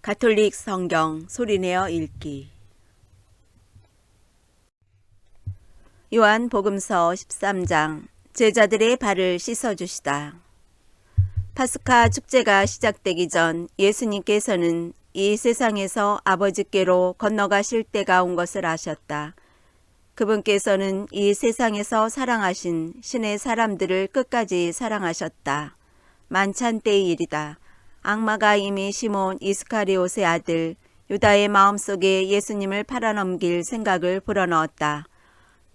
가톨릭 성경 소리내어 읽기. 요한복음서 13장. 제자들의 발을 씻어주시다. 파스카 축제가 시작되기 전 예수님께서는 이 세상에서 아버지께로 건너가실 때가 온 것을 아셨다. 그분께서는 이 세상에서 사랑하신 신의 사람들을 끝까지 사랑하셨다. 만찬 때의 일이다. 악마가 이미 시몬 이스카리옷의 아들 유다의 마음속에 예수님을 팔아넘길 생각을 불어넣었다.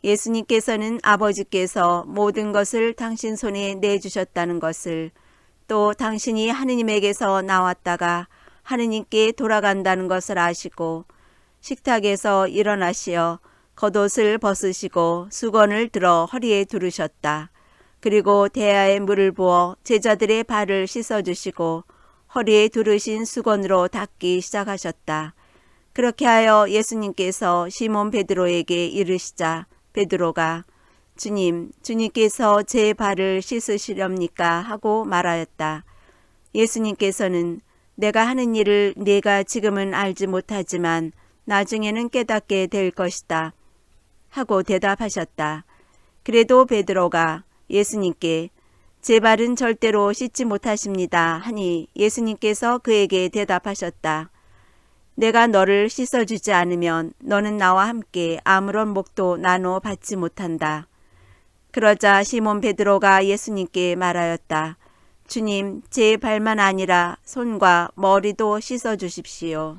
예수님께서는 아버지께서 모든 것을 당신 손에 내주셨다는 것을, 또 당신이 하느님에게서 나왔다가 하느님께 돌아간다는 것을 아시고 식탁에서 일어나시어 겉옷을 벗으시고 수건을 들어 허리에 두르셨다. 그리고 대야에 물을 부어 제자들의 발을 씻어주시고 허리에 두르신 수건으로 닦기 시작하셨다. 그렇게 하여 예수님께서 시몬 베드로에게 이르시자 베드로가 주님, 주님께서 제 발을 씻으시렵니까? 하고 말하였다. 예수님께서는 내가 하는 일을 네가 지금은 알지 못하지만 나중에는 깨닫게 될 것이다 하고 대답하셨다. 그래도 베드로가 예수님께 제 발은 절대로 씻지 못하십니다 하니 예수님께서 그에게 대답하셨다. 내가 너를 씻어주지 않으면 너는 나와 함께 아무런 목도 나누어 받지 못한다. 그러자 시몬 베드로가 예수님께 말하였다. 주님, 제 발만 아니라 손과 머리도 씻어주십시오.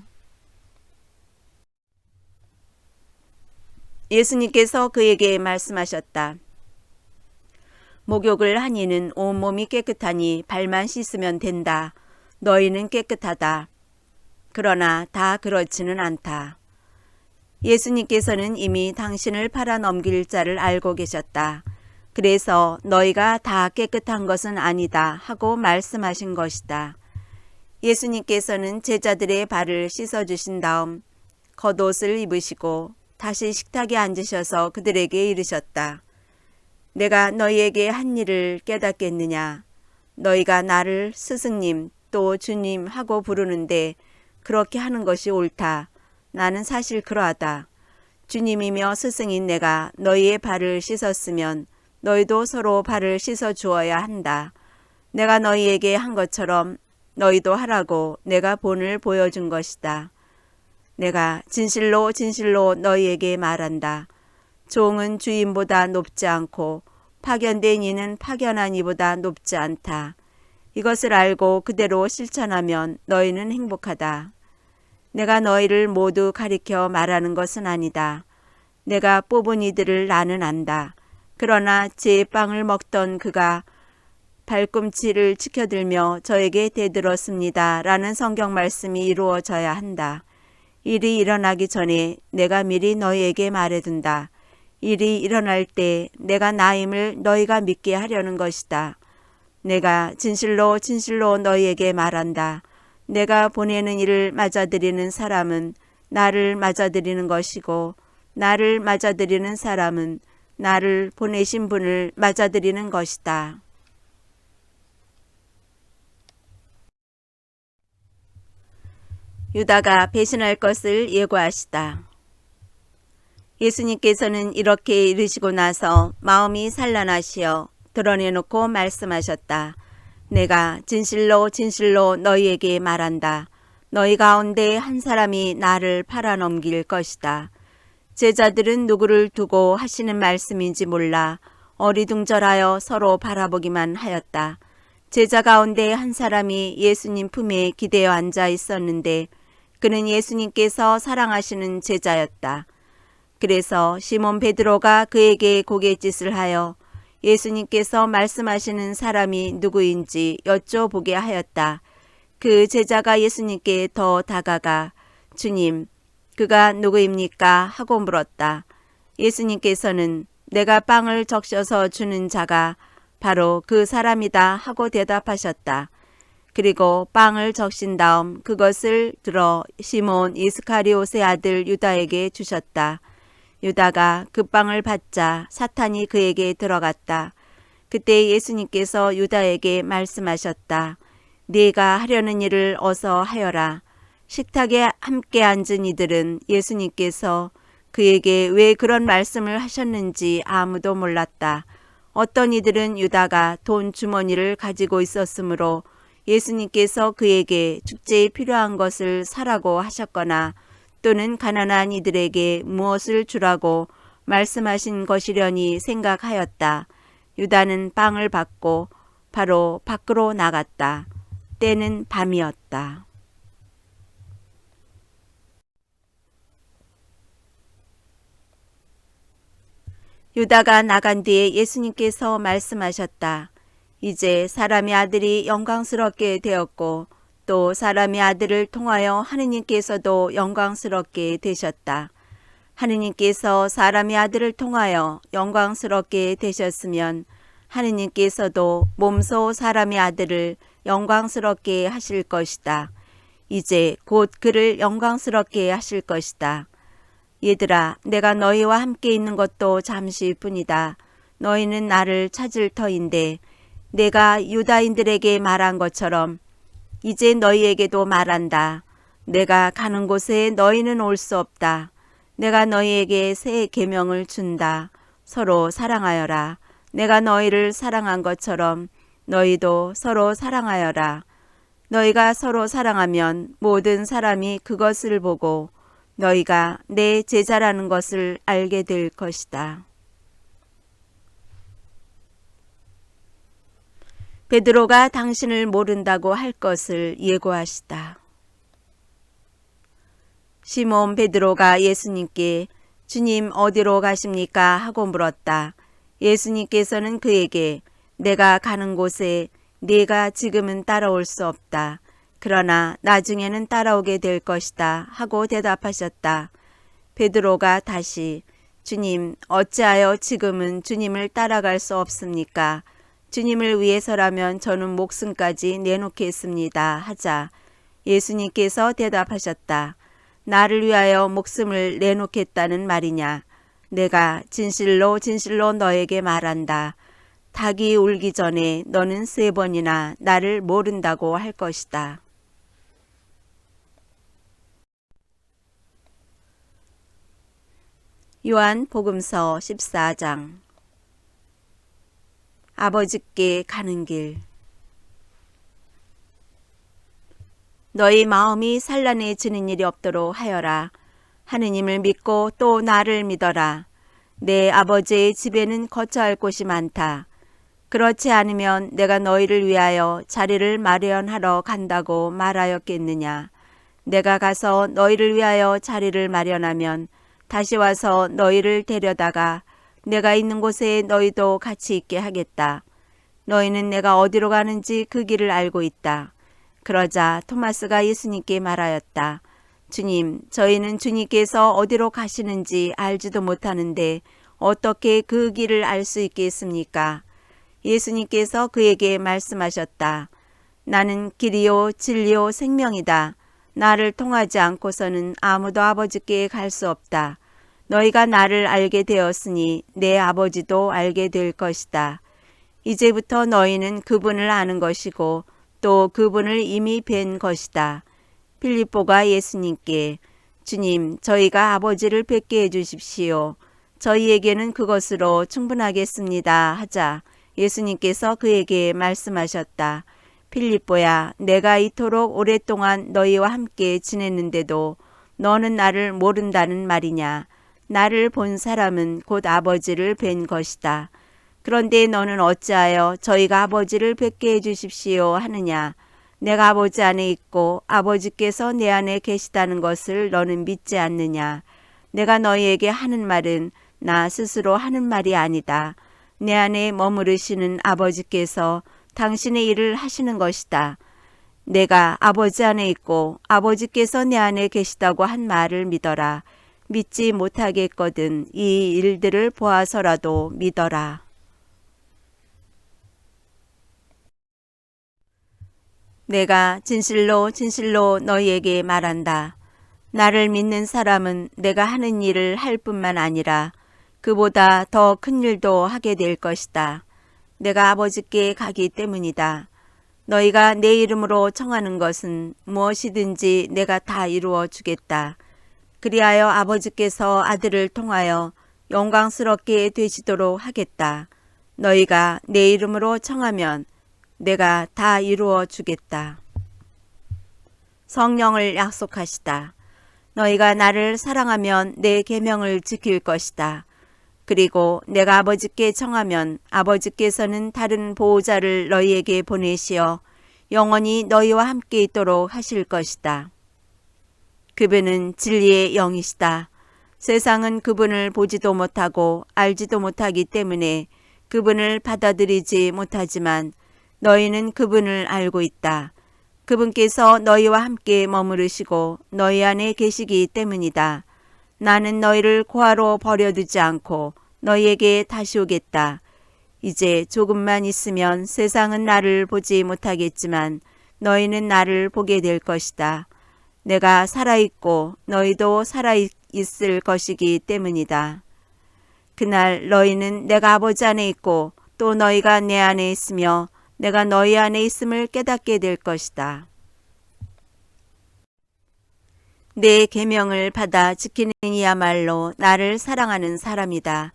예수님께서 그에게 말씀하셨다. 목욕을 한 이는 온몸이 깨끗하니 발만 씻으면 된다. 너희는 깨끗하다. 그러나 다 그렇지는 않다. 예수님께서는 이미 당신을 팔아넘길 자를 알고 계셨다. 그래서 너희가 다 깨끗한 것은 아니다 하고 말씀하신 것이다. 예수님께서는 제자들의 발을 씻어주신 다음 겉옷을 입으시고 다시 식탁에 앉으셔서 그들에게 이르셨다. 내가 너희에게 한 일을 깨닫겠느냐? 너희가 나를 스승님 또 주님 하고 부르는데 그렇게 하는 것이 옳다. 나는 사실 그러하다. 주님이며 스승인 내가 너희의 발을 씻었으면 너희도 서로 발을 씻어 주어야 한다. 내가 너희에게 한 것처럼 너희도 하라고 내가 본을 보여준 것이다. 내가 진실로 진실로 너희에게 말한다. 종은 주인보다 높지 않고 파견된 이는 파견한 이보다 높지 않다. 이것을 알고 그대로 실천하면 너희는 행복하다. 내가 너희를 모두 가리켜 말하는 것은 아니다. 내가 뽑은 이들을 나는 안다. 그러나 제 빵을 먹던 그가 발꿈치를 치켜들며 저에게 대들었습니다. 라는 성경 말씀이 이루어져야 한다. 일이 일어나기 전에 내가 미리 너희에게 말해둔다. 일이 일어날 때 내가 나임을 너희가 믿게 하려는 것이다. 내가 진실로 진실로 너희에게 말한다. 내가 보내는 이를 맞아들이는 사람은 나를 맞아들이는 것이고 나를 맞아들이는 사람은 나를 보내신 분을 맞아들이는 것이다. 유다가 배신할 것을 예고하시다. 예수님께서는 이렇게 이르시고 나서 마음이 산란하시어 드러내놓고 말씀하셨다. 내가 진실로 진실로 너희에게 말한다. 너희 가운데 한 사람이 나를 팔아넘길 것이다. 제자들은 누구를 두고 하시는 말씀인지 몰라 어리둥절하여 서로 바라보기만 하였다. 제자 가운데 한 사람이 예수님 품에 기대어 앉아 있었는데 그는 예수님께서 사랑하시는 제자였다. 그래서 시몬 베드로가 그에게 고갯짓을 하여 예수님께서 말씀하시는 사람이 누구인지 여쭤보게 하였다. 그 제자가 예수님께 더 다가가 주님, 그가 누구입니까? 하고 물었다. 예수님께서는 내가 빵을 적셔서 주는 자가 바로 그 사람이다 하고 대답하셨다. 그리고 빵을 적신 다음 그것을 들어 시몬 이스카리옷의 아들 유다에게 주셨다. 유다가 그 빵을 받자 사탄이 그에게 들어갔다. 그때 예수님께서 유다에게 말씀하셨다. 네가 하려는 일을 어서 하여라. 식탁에 함께 앉은 이들은 예수님께서 그에게 왜 그런 말씀을 하셨는지 아무도 몰랐다. 어떤 이들은 유다가 돈 주머니를 가지고 있었으므로 예수님께서 그에게 축제에 필요한 것을 사라고 하셨거나 또는 가난한 이들에게 무엇을 주라고 말씀하신 것이려니 생각하였다. 유다는 빵을 받고 바로 밖으로 나갔다. 때는 밤이었다. 유다가 나간 뒤에 예수님께서 말씀하셨다. 이제 사람의 아들이 영광스럽게 되었고 또 사람의 아들을 통하여 하느님께서도 영광스럽게 되셨다. 하느님께서 사람의 아들을 통하여 영광스럽게 되셨으면 하느님께서도 몸소 사람의 아들을 영광스럽게 하실 것이다. 이제 곧 그를 영광스럽게 하실 것이다. 얘들아, 내가 너희와 함께 있는 것도 잠시뿐이다. 너희는 나를 찾을 터인데 내가 유다인들에게 말한 것처럼 이제 너희에게도 말한다. 내가 가는 곳에 너희는 올 수 없다. 내가 너희에게 새 계명을 준다. 서로 사랑하여라. 내가 너희를 사랑한 것처럼 너희도 서로 사랑하여라. 너희가 서로 사랑하면 모든 사람이 그것을 보고 너희가 내 제자라는 것을 알게 될 것이다. 베드로가 당신을 모른다고 할 것을 예고하시다. 시몬 베드로가 예수님께 주님 어디로 가십니까? 하고 물었다. 예수님께서는 그에게 내가 가는 곳에 네가 지금은 따라올 수 없다. 그러나 나중에는 따라오게 될 것이다. 하고 대답하셨다. 베드로가 다시 주님 어찌하여 지금은 주님을 따라갈 수 없습니까? 주님을 위해서라면 저는 목숨까지 내놓겠습니다. 하자 예수님께서 대답하셨다. 나를 위하여 목숨을 내놓겠다는 말이냐? 내가 진실로 진실로 너에게 말한다. 닭이 울기 전에 너는 3번이나 나를 모른다고 할 것이다. 요한복음서 14장. 아버지께 가는 길. 너희 마음이 산란해지는 일이 없도록 하여라. 하느님을 믿고 또 나를 믿어라. 내 아버지의 집에는 거처할 곳이 많다. 그렇지 않으면 내가 너희를 위하여 자리를 마련하러 간다고 말하였겠느냐. 내가 가서 너희를 위하여 자리를 마련하면 다시 와서 너희를 데려다가 내가 있는 곳에 너희도 같이 있게 하겠다. 너희는 내가 어디로 가는지 그 길을 알고 있다. 그러자 토마스가 예수님께 말하였다. 주님, 저희는 주님께서 어디로 가시는지 알지도 못하는데 어떻게 그 길을 알 수 있겠습니까? 예수님께서 그에게 말씀하셨다. 나는 길이요 진리요 생명이다. 나를 통하지 않고서는 아무도 아버지께 갈 수 없다. 너희가 나를 알게 되었으니 내 아버지도 알게 될 것이다. 이제부터 너희는 그분을 아는 것이고 또 그분을 이미 뵌 것이다. 빌립보가 예수님께 주님, 저희가 아버지를 뵙게 해주십시오. 저희에게는 그것으로 충분하겠습니다. 하자 예수님께서 그에게 말씀하셨다. 빌립보야, 내가 이토록 오랫동안 너희와 함께 지냈는데도 너는 나를 모른다는 말이냐? 나를 본 사람은 곧 아버지를 뵌 것이다. 그런데 너는 어찌하여 저희가 아버지를 뵙게 해주십시오 하느냐? 내가 아버지 안에 있고 아버지께서 내 안에 계시다는 것을 너는 믿지 않느냐? 내가 너희에게 하는 말은 나 스스로 하는 말이 아니다. 내 안에 머무르시는 아버지께서 당신의 일을 하시는 것이다. 내가 아버지 안에 있고 아버지께서 내 안에 계시다고 한 말을 믿어라. 믿지 못하겠거든 이 일들을 보아서라도 믿어라. 내가 진실로 진실로 너희에게 말한다. 나를 믿는 사람은 내가 하는 일을 할 뿐만 아니라 그보다 더 큰 일도 하게 될 것이다. 내가 아버지께 가기 때문이다. 너희가 내 이름으로 청하는 것은 무엇이든지 내가 다 이루어 주겠다. 그리하여 아버지께서 아들을 통하여 영광스럽게 되시도록 하겠다. 너희가 내 이름으로 청하면 내가 다 이루어 주겠다. 성령을 약속하시다. 너희가 나를 사랑하면 내 계명을 지킬 것이다. 그리고 내가 아버지께 청하면 아버지께서는 다른 보호자를 너희에게 보내시어 영원히 너희와 함께 있도록 하실 것이다. 그분은 진리의 영이시다. 세상은 그분을 보지도 못하고 알지도 못하기 때문에 그분을 받아들이지 못하지만 너희는 그분을 알고 있다. 그분께서 너희와 함께 머무르시고 너희 안에 계시기 때문이다. 나는 너희를 고아로 버려두지 않고 너희에게 다시 오겠다. 이제 조금만 있으면 세상은 나를 보지 못하겠지만 너희는 나를 보게 될 것이다. 내가 살아있고 너희도 살아있을 것이기 때문이다. 그날 너희는 내가 아버지 안에 있고 또 너희가 내 안에 있으며 내가 너희 안에 있음을 깨닫게 될 것이다. 내 계명을 받아 지키는 이야말로 나를 사랑하는 사람이다.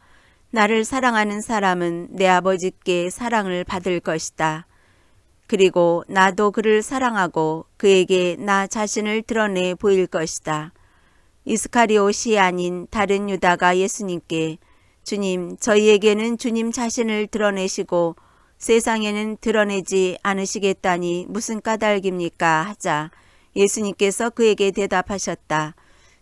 나를 사랑하는 사람은 내 아버지께 사랑을 받을 것이다. 그리고 나도 그를 사랑하고 그에게 나 자신을 드러내 보일 것이다. 이스카리옷이 아닌 다른 유다가 예수님께 주님, 저희에게는 주님 자신을 드러내시고 세상에는 드러내지 않으시겠다니 무슨 까닭입니까? 하자 예수님께서 그에게 대답하셨다.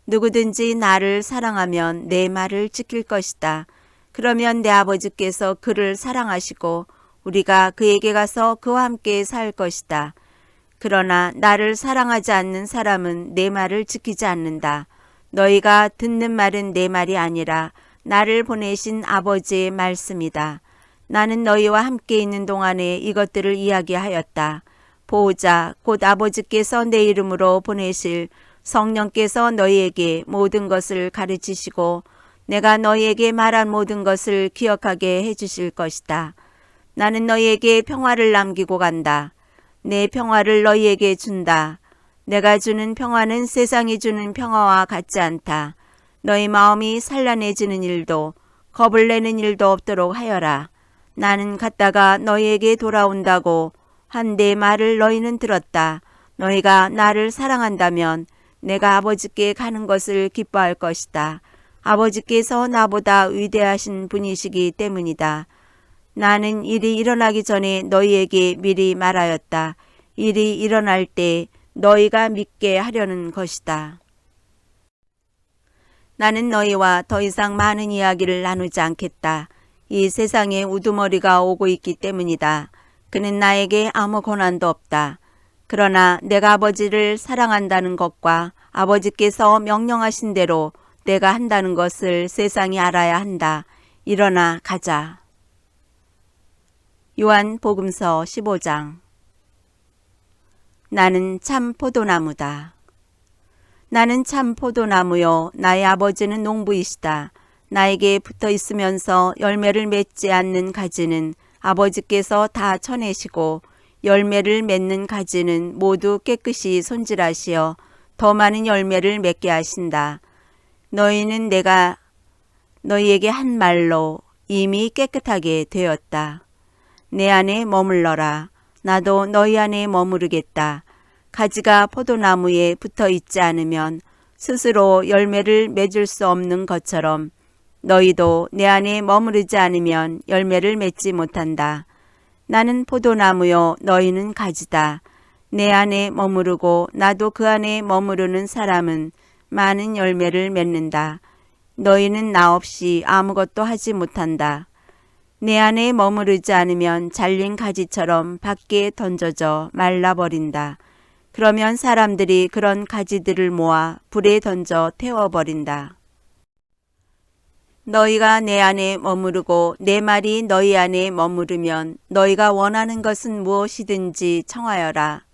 누구든지 나를 사랑하면 내 말을 지킬 것이다. 그러면 내 아버지께서 그를 사랑하시고 우리가 그에게 가서 그와 함께 살 것이다. 그러나 나를 사랑하지 않는 사람은 내 말을 지키지 않는다. 너희가 듣는 말은 내 말이 아니라 나를 보내신 아버지의 말씀이다. 나는 너희와 함께 있는 동안에 이것들을 이야기하였다. 보호자 곧 아버지께서 내 이름으로 보내실 성령께서 너희에게 모든 것을 가르치시고 내가 너희에게 말한 모든 것을 기억하게 해주실 것이다. 나는 너희에게 평화를 남기고 간다. 내 평화를 너희에게 준다. 내가 주는 평화는 세상이 주는 평화와 같지 않다. 너희 마음이 산란해지는 일도 겁을 내는 일도 없도록 하여라. 나는 갔다가 너희에게 돌아온다고 한 내 말을 너희는 들었다. 너희가 나를 사랑한다면 내가 아버지께 가는 것을 기뻐할 것이다. 아버지께서 나보다 위대하신 분이시기 때문이다. 나는 일이 일어나기 전에 너희에게 미리 말하였다. 일이 일어날 때 너희가 믿게 하려는 것이다. 나는 너희와 더 이상 많은 이야기를 나누지 않겠다. 이 세상에 우두머리가 오고 있기 때문이다. 그는 나에게 아무 권한도 없다. 그러나 내가 아버지를 사랑한다는 것과 아버지께서 명령하신 대로 내가 한다는 것을 세상이 알아야 한다. 일어나 가자. 요한복음서 15장. 나는 참 포도나무다. 나는 참 포도나무요 나의 아버지는 농부이시다. 나에게 붙어 있으면서 열매를 맺지 않는 가지는 아버지께서 다 쳐내시고 열매를 맺는 가지는 모두 깨끗이 손질하시어 더 많은 열매를 맺게 하신다. 너희는 내가 너희에게 한 말로 이미 깨끗하게 되었다. 내 안에 머물러라. 나도 너희 안에 머무르겠다. 가지가 포도나무에 붙어 있지 않으면 스스로 열매를 맺을 수 없는 것처럼 너희도 내 안에 머무르지 않으면 열매를 맺지 못한다. 나는 포도나무요 너희는 가지다. 내 안에 머무르고 나도 그 안에 머무르는 사람은 많은 열매를 맺는다. 너희는 나 없이 아무것도 하지 못한다. 내 안에 머무르지 않으면 잘린 가지처럼 밖에 던져져 말라버린다. 그러면 사람들이 그런 가지들을 모아 불에 던져 태워버린다. 너희가 내 안에 머무르고 내 말이 너희 안에 머무르면 너희가 원하는 것은 무엇이든지 청하여라.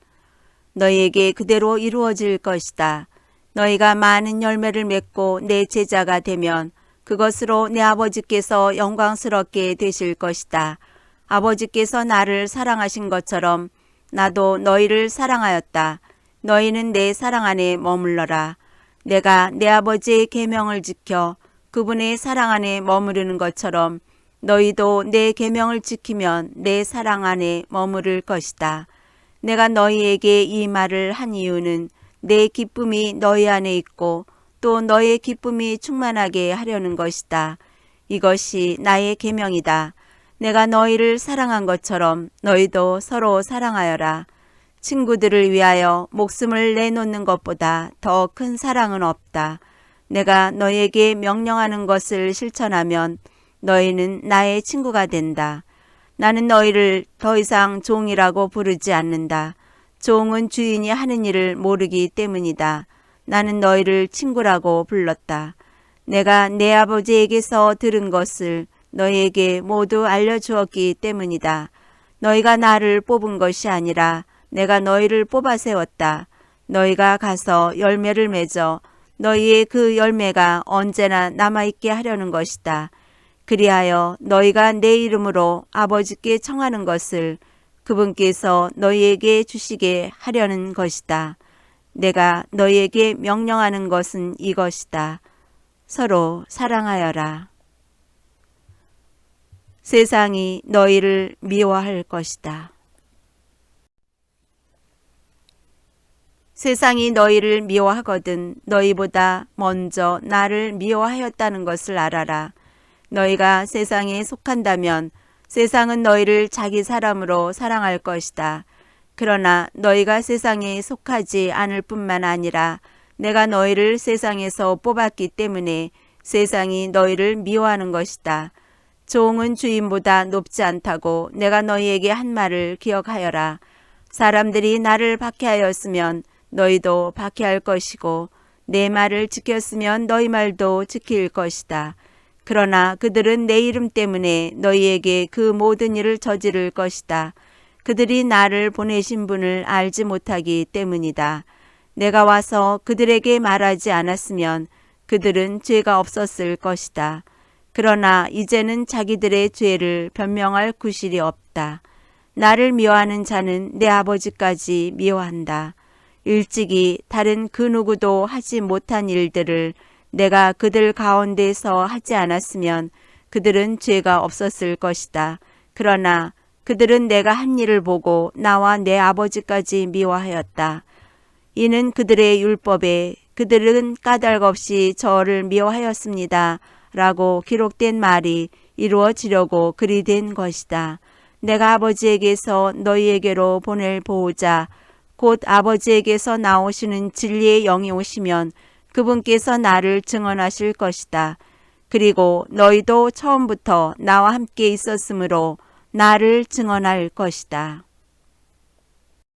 너희에게 그대로 이루어질 것이다. 너희가 많은 열매를 맺고 내 제자가 되면 그것으로 내 아버지께서 영광스럽게 되실 것이다. 아버지께서 나를 사랑하신 것처럼 나도 너희를 사랑하였다. 너희는 내 사랑 안에 머물러라. 내가 내 아버지의 계명을 지켜 그분의 사랑 안에 머무르는 것처럼 너희도 내 계명을 지키면 내 사랑 안에 머무를 것이다. 내가 너희에게 이 말을 한 이유는 내 기쁨이 너희 안에 있고 또 너의 기쁨이 충만하게 하려는 것이다. 이것이 나의 계명이다. 내가 너희를 사랑한 것처럼 너희도 서로 사랑하여라. 친구들을 위하여 목숨을 내놓는 것보다 더 큰 사랑은 없다. 내가 너희에게 명령하는 것을 실천하면 너희는 나의 친구가 된다. 나는 너희를 더 이상 종이라고 부르지 않는다. 종은 주인이 하는 일을 모르기 때문이다. 나는 너희를 친구라고 불렀다. 내가 내 아버지에게서 들은 것을 너희에게 모두 알려주었기 때문이다. 너희가 나를 뽑은 것이 아니라 내가 너희를 뽑아 세웠다. 너희가 가서 열매를 맺어 너희의 그 열매가 언제나 남아있게 하려는 것이다. 그리하여 너희가 내 이름으로 아버지께 청하는 것을 그분께서 너희에게 주시게 하려는 것이다. 내가 너희에게 명령하는 것은 이것이다. 서로 사랑하여라. 세상이 너희를 미워할 것이다. 세상이 너희를 미워하거든 너희보다 먼저 나를 미워하였다는 것을 알아라. 너희가 세상에 속한다면 세상은 너희를 자기 사람으로 사랑할 것이다. 그러나 너희가 세상에 속하지 않을 뿐만 아니라 내가 너희를 세상에서 뽑았기 때문에 세상이 너희를 미워하는 것이다. 종은 주인보다 높지 않다고 내가 너희에게 한 말을 기억하여라. 사람들이 나를 박해하였으면 너희도 박해할 것이고 내 말을 지켰으면 너희 말도 지킬 것이다. 그러나 그들은 내 이름 때문에 너희에게 그 모든 일을 저지를 것이다. 그들이 나를 보내신 분을 알지 못하기 때문이다. 내가 와서 그들에게 말하지 않았으면 그들은 죄가 없었을 것이다. 그러나 이제는 자기들의 죄를 변명할 구실이 없다. 나를 미워하는 자는 내 아버지까지 미워한다. 일찍이 다른 그 누구도 하지 못한 일들을 내가 그들 가운데서 하지 않았으면 그들은 죄가 없었을 것이다. 그러나 그들은 내가 한 일을 보고 나와 내 아버지까지 미워하였다. 이는 그들의 율법에 그들은 까닭 없이 저를 미워하였습니다. 라고 기록된 말이 이루어지려고 그리 된 것이다. 내가 아버지에게서 너희에게로 보낼 보호자 곧 아버지에게서 나오시는 진리의 영이 오시면 그분께서 나를 증언하실 것이다. 그리고 너희도 처음부터 나와 함께 있었으므로 나를 증언할 것이다.